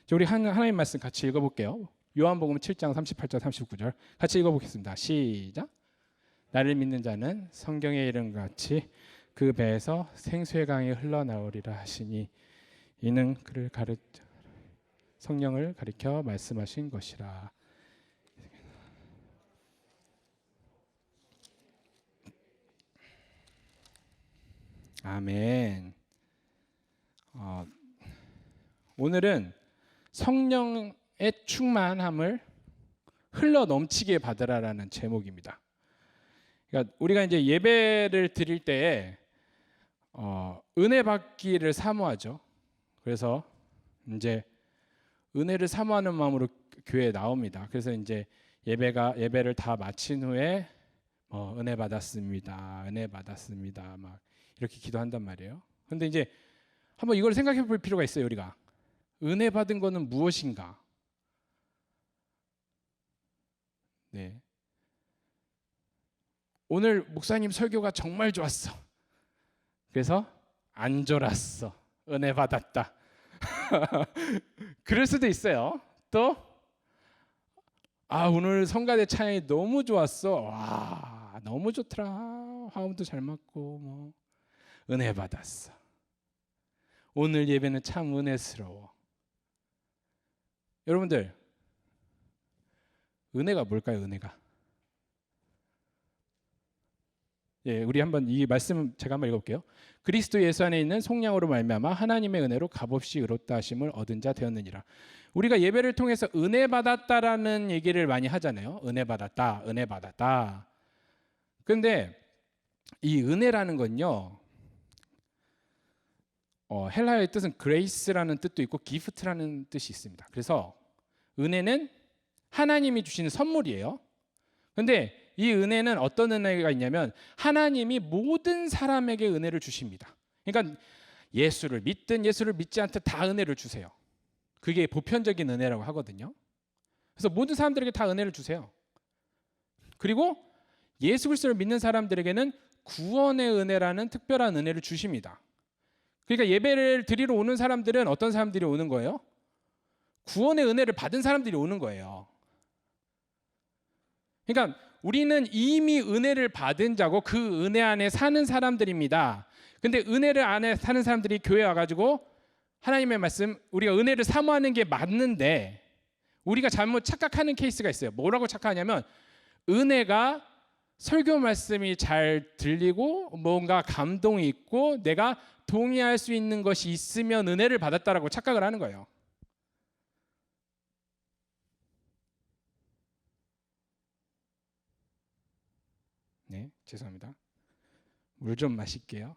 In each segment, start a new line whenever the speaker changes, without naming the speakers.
우리 하나님 말씀 같이 읽어볼게요. 요한복음 7장 38절 39절 같이 읽어보겠습니다. 시작. 나를 믿는 자는 성경의 이름과 같이 그 배에서 생수의 강이 흘러나오리라 하시니 이는 그를 성령을 가리켜 말씀하신 것이라. 아멘. 오늘은 성령의 충만함을 흘러 넘치게 받으라라는 제목입니다. 그러니까 우리가 이제 예배를 드릴 때에 은혜 받기를 사모하죠. 그래서 이제 은혜를 사모하는 마음으로 교회에 나옵니다. 그래서 이제 예배를 다 마친 후에 은혜 받았습니다. 은혜 받았습니다. 막 이렇게 기도한단 말이에요. 근데 이제 한번 이걸 생각해 볼 필요가 있어요. 우리가 은혜 받은 거는 무엇인가? 네. 오늘 목사님 설교가 정말 좋았어. 그래서 안 졸았어. 은혜 받았다. 그럴 수도 있어요. 또 오늘 성가대 찬양이 너무 좋았어. 와, 너무 좋더라. 화음도 잘 맞고 은혜 받았어. 오늘 예배는 참 은혜스러워. 여러분들, 은혜가 뭘까요? 은혜가. 우리 한번 이 말씀 제가 한번 읽어볼게요. 그리스도 예수 안에 있는 속량으로 말미암아 하나님의 은혜로 값없이 의롭다 하심을 얻은 자 되었느니라. 우리가 예배를 통해서 은혜 받았다라는 얘기를 많이 하잖아요. 은혜 받았다, 은혜 받았다. 그런데 이 은혜라는 건요, 헬라어의 뜻은 grace라는 뜻도 있고 gift라는 뜻이 있습니다. 그래서 은혜는 하나님이 주시는 선물이에요. 그런데 이 은혜는 어떤 은혜가 있냐면 하나님이 모든 사람에게 은혜를 주십니다. 그러니까 예수를 믿든 예수를 믿지 않든 다 은혜를 주세요. 그게 보편적인 은혜라고 하거든요. 그래서 모든 사람들에게 다 은혜를 주세요. 그리고 예수 그리스도를 믿는 사람들에게는 구원의 은혜라는 특별한 은혜를 주십니다. 그러니까 예배를 드리러 오는 사람들은 어떤 사람들이 오는 거예요? 구원의 은혜를 받은 사람들이 오는 거예요. 그러니까 우리는 이미 은혜를 받은 자고 그 은혜 안에 사는 사람들입니다. 근데 은혜를 안에 사는 사람들이 교회에 와가지고 하나님의 말씀, 우리가 은혜를 사모하는 게 맞는데 우리가 잘못 착각하는 케이스가 있어요. 뭐라고 착각하냐면 은혜가 설교 말씀이 잘 들리고 뭔가 감동이 있고 내가 동의할 수 있는 것이 있으면 은혜를 받았다라고 착각을 하는 거예요. 네, 죄송합니다. 물 좀 마실게요.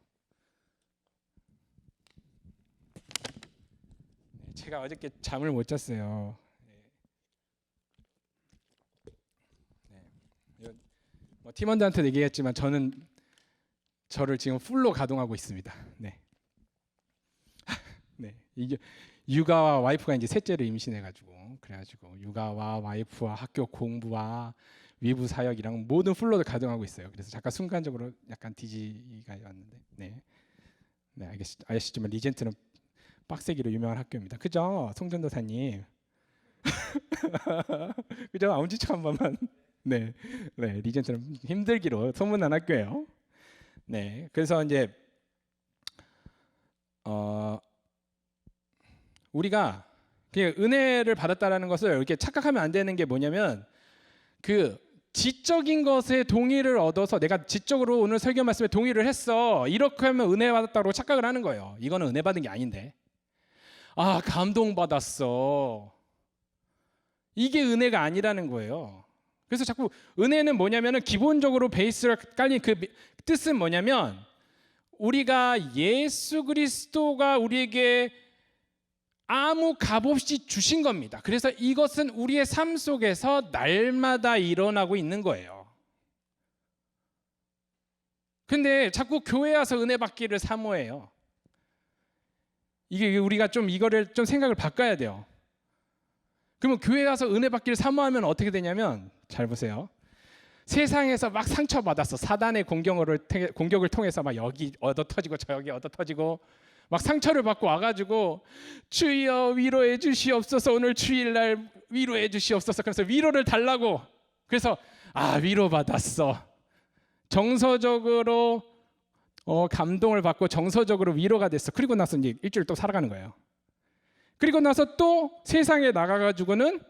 제가 어저께 잠을 못 잤어요. 팀원들한테 얘기했지만 저는 저를 지금 풀로 가동하고 있습니다. 네. 네, 이게 육아와 와이프가 이제 셋째를 임신해가지고 그래가지고 육아와 와이프와 학교 공부와 위부 사역이랑 모든 플로를 가동하고 있어요. 그래서 잠깐 순간적으로 약간 DG가 왔는데, 네, 아시지만 리젠트는 빡세기로 유명한 학교입니다. 그죠, 송전도사님? 그죠, 아무지척 한 번만. 네, 리젠트는 힘들기로 소문난 학교예요. 네, 그래서 이제 우리가 은혜를 받았다라는 것을 이렇게 착각하면 안 되는 게 뭐냐면 그 지적인 것에 동의를 얻어서 내가 지적으로 오늘 설교 말씀에 동의를 했어, 이렇게 하면 은혜 받았다고 착각을 하는 거예요. 이거는 은혜 받은 게 아닌데, 감동받았어, 이게 은혜가 아니라는 거예요. 그래서 자꾸 은혜는 뭐냐면은 기본적으로 베이스가 깔린 그 뜻은 뭐냐면 우리가 예수 그리스도가 우리에게 아무 값없이 주신 겁니다. 그래서 이것은 우리의 삶 속에서 날마다 일어나고 있는 거예요. 근데 자꾸 교회 와서 은혜 받기를 사모해요. 이게 우리가 좀 이거를 좀 생각을 바꿔야 돼요. 그러면 교회 와서 은혜 받기를 사모하면 어떻게 되냐면, 잘 보세요. 세상에서 막 상처받았어. 사단의 공격을 통해서 막 여기 얻어 터지고 저기 얻어 터지고 막 상처를 받고 와가지고 주여 위로해 주시옵소서, 오늘 주일날 위로해 주시옵소서. 그래서 위로를 달라고. 그래서 위로받았어. 정서적으로 감동을 받고 정서적으로 위로가 됐어. 그리고 나서 이제 일주일 또 살아가는 거예요. 그리고 나서 또 세상에 나가가지고는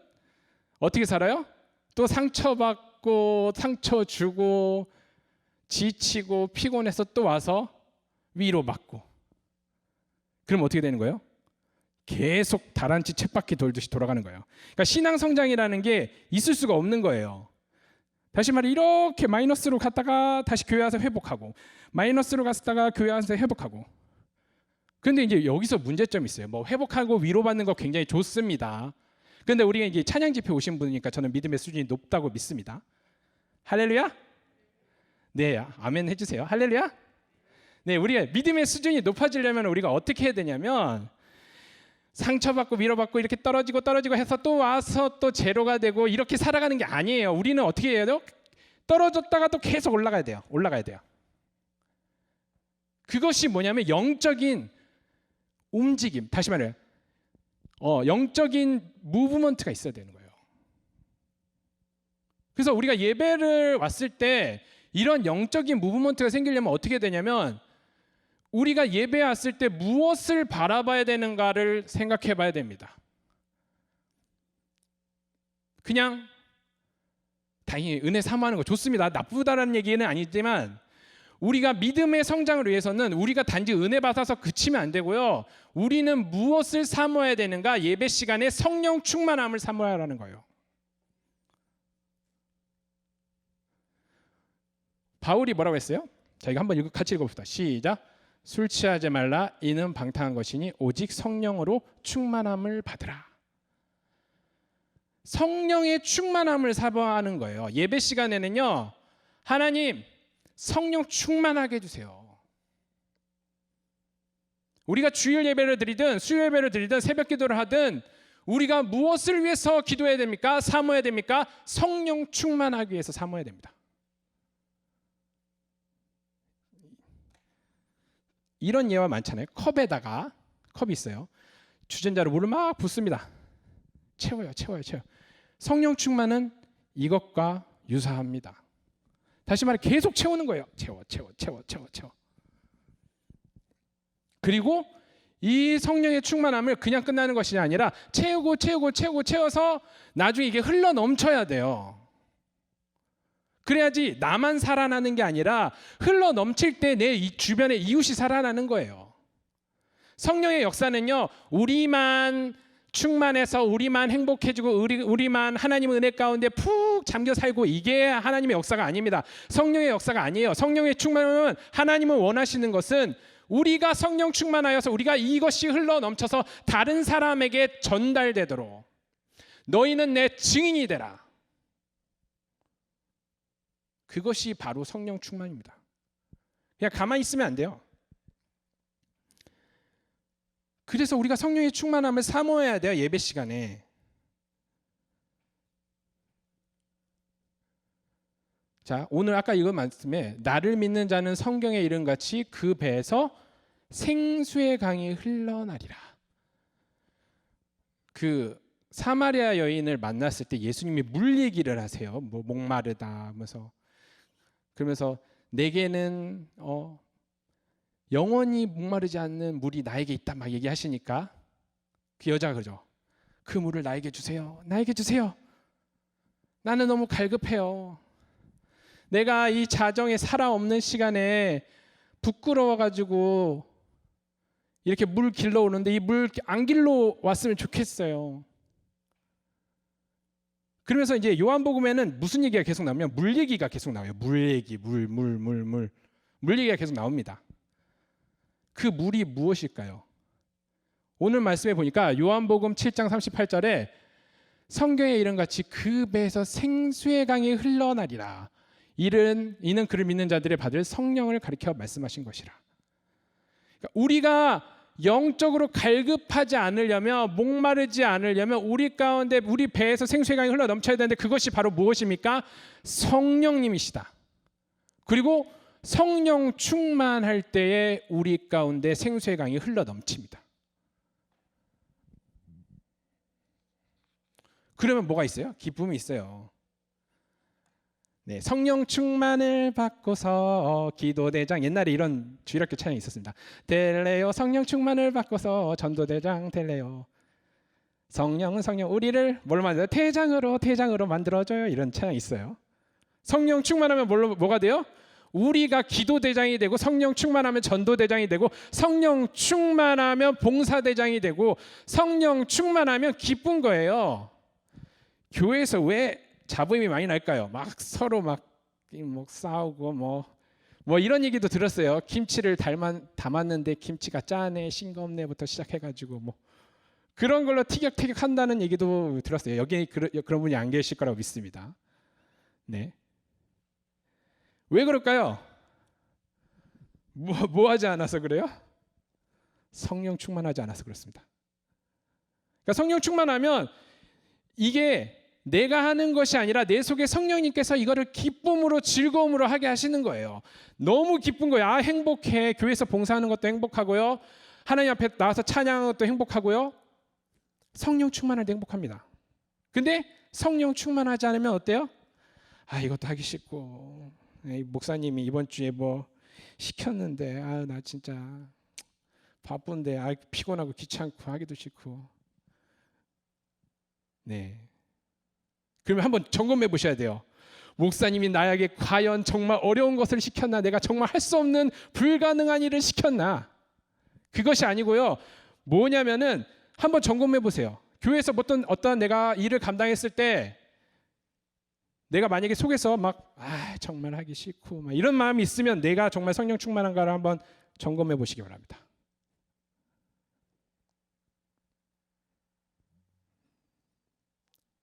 어떻게 살아요? 또 상처받고 상처 주고 지치고 피곤해서 또 와서 위로받고. 그럼 어떻게 되는 거예요? 계속 다람쥐 쳇바퀴 돌듯이 돌아가는 거예요. 그러니까 신앙 성장이라는 게 있을 수가 없는 거예요. 다시 말해, 이렇게 마이너스로 갔다가 다시 교회 와서 회복하고, 마이너스로 갔다가 교회 와서 회복하고. 그런데 이제 여기서 문제점이 있어요. 뭐 회복하고 위로받는 거 굉장히 좋습니다. 그런데 우리가 이제 찬양 집회 오신 분이니까 저는 믿음의 수준이 높다고 믿습니다. 할렐루야? 네, 아멘 해주세요. 할렐루야? 네, 우리가 믿음의 수준이 높아지려면 우리가 어떻게 해야 되냐면, 상처받고 위로받고 이렇게 떨어지고 해서 또 와서 또 제로가 되고 이렇게 살아가는 게 아니에요. 우리는 어떻게 해야 돼요? 떨어졌다가 또 계속 올라가야 돼요. 그것이 뭐냐면 영적인 움직임, 다시 말해요, 영적인 무브먼트가 있어야 되는 거예요. 그래서 우리가 예배를 왔을 때 이런 영적인 무브먼트가 생기려면 어떻게 되냐면, 우리가 예배에 왔을 때 무엇을 바라봐야 되는가를 생각해 봐야 됩니다. 그냥 당연히 은혜 사모하는 거 좋습니다. 나쁘다라는 얘기는 아니지만, 우리가 믿음의 성장을 위해서는 우리가 단지 은혜 받아서 그치면 안 되고요. 우리는 무엇을 사모해야 되는가? 예배 시간에 성령 충만함을 사모해야 하는 거예요. 바울이 뭐라고 했어요? 자, 이거 한번 같이 읽어봅시다. 시작. 술 취하지 말라. 이는 방탕한 것이니 오직 성령으로 충만함을 받으라. 성령의 충만함을 사모하는 거예요. 예배 시간에는요, 하나님 성령 충만하게 해주세요. 우리가 주일 예배를 드리든 수요 예배를 드리든 새벽 기도를 하든 우리가 무엇을 위해서 기도해야 됩니까? 사모해야 됩니까? 성령 충만하기 위해서 사모해야 됩니다. 이런 예화 많잖아요. 컵이 있어요. 주전자로 물을 막 붓습니다. 채워요. 성령 충만은 이것과 유사합니다. 다시 말해, 계속 채우는 거예요. 채워. 그리고 이 성령의 충만함을 그냥 끝나는 것이 아니라 채워서 나중에 이게 흘러 넘쳐야 돼요. 그래야지 나만 살아나는 게 아니라 흘러 넘칠 때 내 주변의 이웃이 살아나는 거예요. 성령의 역사는요, 우리만 충만해서 우리만 행복해지고 우리만 하나님 은혜 가운데 푹 잠겨 살고 이게 하나님의 역사가 아닙니다. 성령의 역사가 아니에요. 성령의 충만함은 하나님은 원하시는 것은 우리가 성령 충만하여서 우리가 이것이 흘러 넘쳐서 다른 사람에게 전달되도록 너희는 내 증인이 되라. 그것이 바로 성령 충만입니다. 그냥 가만히 있으면 안 돼요. 그래서 우리가 성령의 충만함을 사모해야 돼요. 예배 시간에. 자, 오늘 아까 읽은 말씀에 나를 믿는 자는 성경에 이른같이 그 배에서 생수의 강이 흘러나리라. 그 사마리아 여인을 만났을 때 예수님이 물 얘기를 하세요. 뭐 목마르다 하면서, 그러면서 내게는 영원히 목마르지 않는 물이 나에게 있다 막 얘기하시니까 그 여자가 그러죠. 그 물을 나에게 주세요. 나는 너무 갈급해요. 내가 이 자정에 살아 없는 시간에 부끄러워가지고 이렇게 물 길러 오는데 이 물 안 길러 왔으면 좋겠어요. 그러면서 이제 요한복음에는 무슨 얘기가 계속 나오면 물 얘기가 계속 나와요. 물 얘기, 물 얘기가 계속 나옵니다. 그 물이 무엇일까요? 오늘 말씀에 보니까 요한복음 7장 38절에 성경에 이른같이 그 배에서 생수의 강이 흘러나리라. 이는 그를 믿는 자들의 받을 성령을 가리켜 말씀하신 것이라. 그러니까 우리가 영적으로 갈급하지 않으려면, 목마르지 않으려면 우리 가운데 우리 배에서 생수의 강이 흘러 넘쳐야 되는데 그것이 바로 무엇입니까? 성령님이시다. 그리고 성령 충만할 때에 우리 가운데 생수의 강이 흘러 넘칩니다. 그러면 뭐가 있어요? 기쁨이 있어요. 네, 성령 충만을 받고서 기도대장, 옛날에 이런 주일학교 찬양이 있었습니다. 될래요 성령 충만을 받고서 전도대장 될래요. 성령은 성령 우리를 뭘 만들어요? 대장으로 만들어줘요. 이런 찬양이 있어요. 성령 충만하면 뭐가 돼요? 우리가 기도대장이 되고, 성령 충만하면 전도대장이 되고, 성령 충만하면 봉사대장이 되고, 성령 충만하면 기쁜 거예요. 교회에서 왜 잡음이 많이 날까요? 막 서로 막 싸우고 뭐 이런 얘기도 들었어요. 김치를 담았는데 김치가 짜네, 싱겁네부터 시작해가지고 뭐 그런 걸로 티격태격 한다는 얘기도 들었어요. 여기 그런 분이 안 계실 거라고 믿습니다. 네. 왜 그럴까요? 뭐 하지 않아서 그래요? 성령 충만하지 않아서 그렇습니다. 그러니까 성령 충만하면 이게 내가 하는 것이 아니라 내 속에 성령님께서 이거를 기쁨으로, 즐거움으로 하게 하시는 거예요. 너무 기쁜 거예요. 아, 행복해. 교회에서 봉사하는 것도 행복하고요. 하나님 앞에 나와서 찬양하는 것도 행복하고요. 성령 충만할 때 행복합니다. 근데 성령 충만하지 않으면 어때요? 아, 이것도 하기 싫고, 목사님이 이번 주에 뭐 시켰는데 아, 나 진짜 바쁜데 피곤하고 귀찮고 하기도 싫고. 네. 그러면 한번 점검해 보셔야 돼요. 목사님이 나에게 과연 정말 어려운 것을 시켰나? 내가 정말 할 수 없는 불가능한 일을 시켰나? 그것이 아니고요. 뭐냐면은 한번 점검해 보세요. 교회에서 어떤 내가 일을 감당했을 때 내가 만약에 속에서 정말 하기 싫고 막 이런 마음이 있으면 내가 정말 성령 충만한가를 한번 점검해 보시기 바랍니다.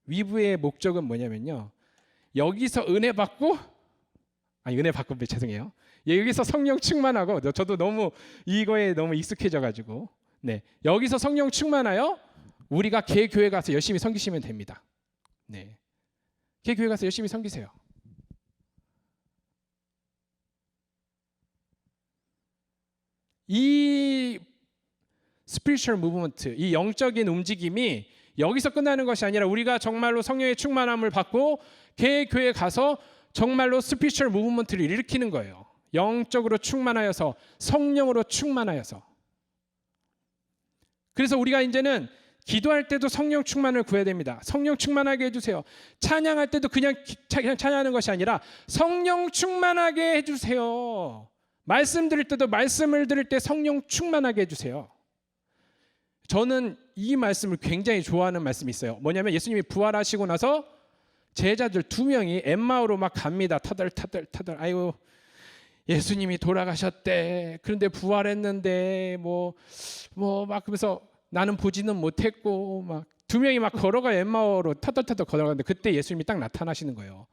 위브의 목적은 뭐냐면요. 여기서 은혜 받고 죄송해요. 여기서 성령 충만하고, 저도 너무 이거에 너무 익숙해져 가지고, 네, 여기서 성령 충만하여 우리가 개 교회 가서 열심히 섬기시면 됩니다. 네, 개 교회 가서 열심히 섬기세요. 이 스피리추얼 무브먼트, 이 영적인 움직임이 여기서 끝나는 것이 아니라 우리가 정말로 성령의 충만함을 받고 개 교회에 가서 정말로 스피리추얼 무브먼트를 일으키는 거예요. 영적으로 충만하여서, 성령으로 충만하여서. 그래서 우리가 이제는 기도할 때도 성령 충만을 구해야 됩니다. 성령 충만하게 해주세요. 찬양할 때도 그냥 찬양하는 것이 아니라 성령 충만하게 해주세요. 말씀 드릴 때도 말씀을 들을 때 성령 충만하게 해주세요. 저는 이 말씀을 굉장히 좋아하는 말씀이 있어요. 뭐냐면 예수님이 부활하시고 나서 제자들 2명이 엠마오로 막 갑니다. 터덜. 아이고, 예수님이 돌아가셨대. 그런데 부활했는데 막 그러면서 나는 보지는 못했고 막 2명이 막 걸어가 엠마오로 터덜 걸어가는데 그때 예수님이 딱 나타나시는 거예요.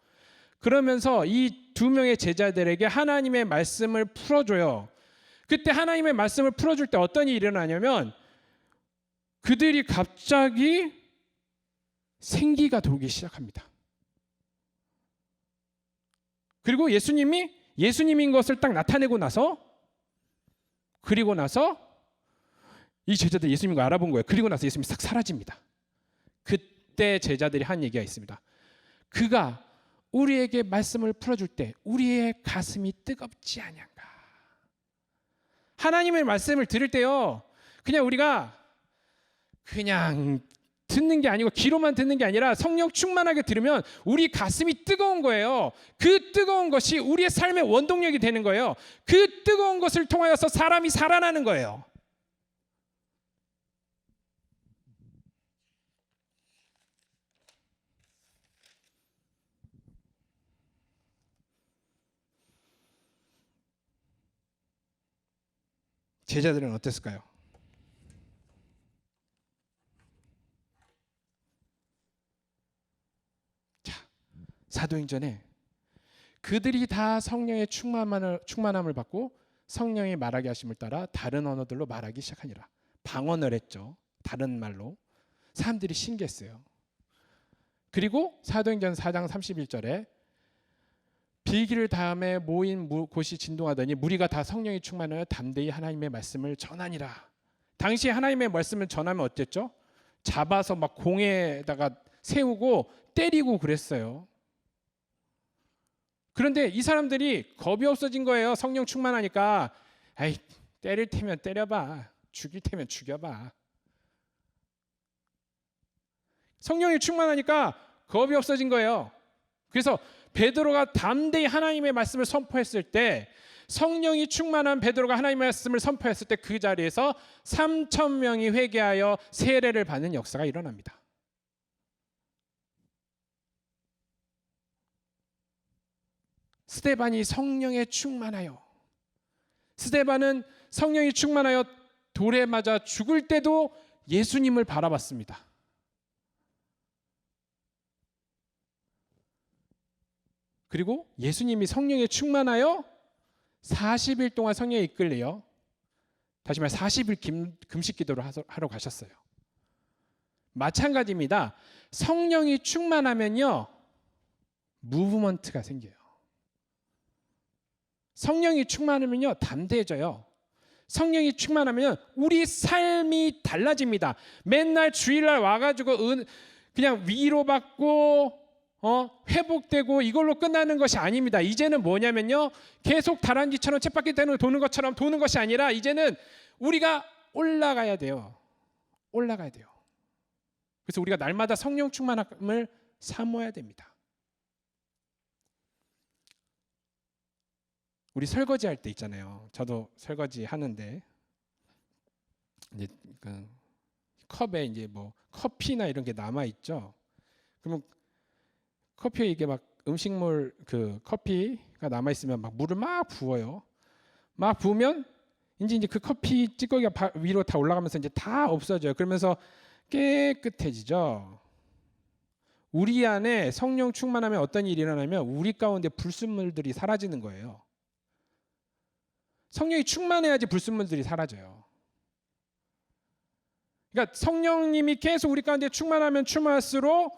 그러면서 이 2명의 제자들에게 하나님의 말씀을 풀어줘요. 그때 하나님의 말씀을 풀어줄 때 어떤 일이 일어나냐면 그들이 갑자기 생기가 돌기 시작합니다. 그리고 예수님이 예수님인 것을 딱 나타내고 나서, 그리고 나서 이 제자들이 예수님인 걸 알아본 거예요. 그리고 나서 예수님이 싹 사라집니다. 그때 제자들이 한 얘기가 있습니다. 그가 우리에게 말씀을 풀어줄 때 우리의 가슴이 뜨겁지 아니한가. 하나님의 말씀을 들을 때요, 그냥 우리가 그냥 듣는 게 아니고 귀로만 듣는 게 아니라 성령 충만하게 들으면 우리 가슴이 뜨거운 거예요. 그 뜨거운 것이 우리의 삶의 원동력이 되는 거예요. 그 뜨거운 것을 통하여서 사람이 살아나는 거예요. 제자들은 어땠을까요? 사도행전에 그들이 다 성령의 충만함을 받고 성령이 말하게 하심을 따라 다른 언어들로 말하기 시작하니라. 방언을 했죠. 다른 말로. 사람들이 신기했어요. 그리고 사도행전 4장 31절에 비기를 다음에 모인 곳이 진동하더니 무리가 다 성령이 충만하여 담대히 하나님의 말씀을 전하니라. 당시 하나님의 말씀을 전하면 어땠죠? 잡아서 막 공에다가 세우고 때리고 그랬어요. 그런데 이 사람들이 겁이 없어진 거예요. 성령 충만하니까. 아이, 때릴 테면 때려봐. 죽일 테면 죽여봐. 성령이 충만하니까 겁이 없어진 거예요. 그래서 베드로가 담대히 하나님의 말씀을 선포했을 때, 성령이 충만한 베드로가 하나님의 말씀을 선포했을 때 그 자리에서 3,000명이 회개하여 세례를 받는 역사가 일어납니다. 스데반이 성령에 충만하여, 스데반은 성령이 충만하여 돌에 맞아 죽을 때도 예수님을 바라봤습니다. 그리고 예수님이 성령에 충만하여 40일 동안 성령에 이끌려요. 다시 말해 40일 금식 기도를 하러 가셨어요. 마찬가지입니다. 성령이 충만하면요, 무브먼트가 생겨요. 성령이 충만하면요, 담대해져요. 성령이 충만하면 우리 삶이 달라집니다. 맨날 주일날 와가지고 그냥 위로받고 회복되고 이걸로 끝나는 것이 아닙니다. 이제는 뭐냐면요, 계속 다람쥐처럼 쳇바퀴 도는 것처럼 도는 것이 아니라 이제는 우리가 올라가야 돼요. 올라가야 돼요. 그래서 우리가 날마다 성령 충만함을 사모해야 됩니다. 우리 설거지 할 때 있잖아요. 저도 설거지 하는데 이제 그 컵에 이제 뭐 커피나 이런 게 남아 있죠. 그러면 커피에 이게 막 음식물 그 커피가 남아 있으면 막 물을 막 부어요. 막 부으면 이제 그 커피 찌꺼기가 위로 다 올라가면서 이제 다 없어져요. 그러면서 깨끗해지죠. 우리 안에 성령 충만하면 어떤 일이 일어나면 우리 가운데 불순물들이 사라지는 거예요. 성령이 충만해야지 불순물들이 사라져요. 그러니까 성령님이 계속 우리 가운데 충만하면 충만할수록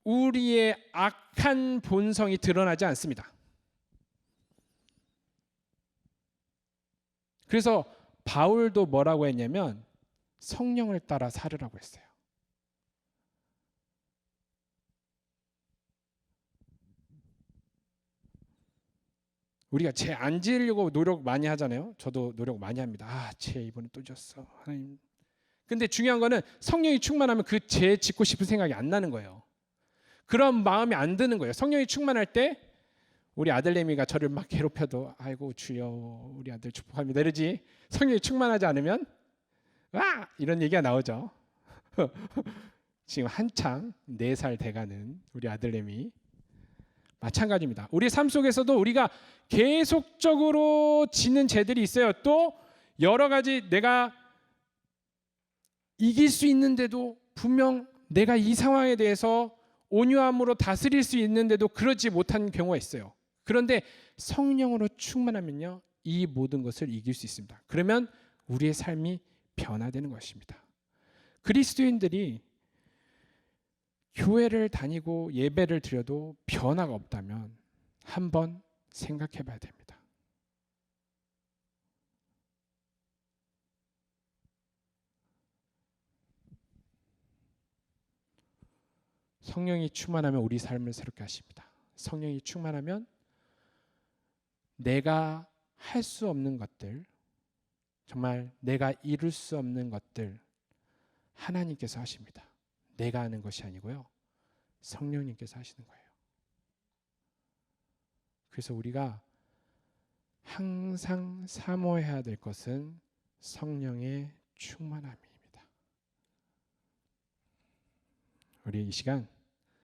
우리의 악한 본성이 드러나지 않습니다. 그래서 바울도 뭐라고 했냐면 성령을 따라 살으라고 했어요. 우리가 죄 안 지으려고 노력 많이 하잖아요. 저도 노력 많이 합니다. 죄 이번에 또 졌어, 하나님. 근데 중요한 거는 성령이 충만하면 그 죄 짓고 싶은 생각이 안 나는 거예요. 그런 마음이 안 드는 거예요. 성령이 충만할 때 우리 아들내미가 저를 막 괴롭혀도 아이고 주여 우리 아들 축복합니다 이러지, 성령이 충만하지 않으면 와 이런 얘기가 나오죠. 지금 한창 4살 돼가는 우리 아들내미 마찬가지입니다. 우리 삶 속에서도 우리가 계속적으로 짓는 죄들이 있어요. 또 여러 가지 내가 이길 수 있는데도 분명 내가 이 상황에 대해서 온유함으로 다스릴 수 있는데도 그러지 못한 경우가 있어요. 그런데 성령으로 충만하면요, 이 모든 것을 이길 수 있습니다. 그러면 우리의 삶이 변화되는 것입니다. 그리스도인들이 교회를 다니고 예배를 드려도 변화가 없다면 한번 생각해 봐야 됩니다. 성령이 충만하면 우리 삶을 새롭게 하십니다. 성령이 충만하면 내가 할 수 없는 것들, 정말 내가 이룰 수 없는 것들 하나님께서 하십니다. 내가 하는 것이 아니고요, 성령님께서 하시는 거예요. 그래서 우리가 항상 사모해야 될 것은 성령의 충만함입니다. 우리 이 시간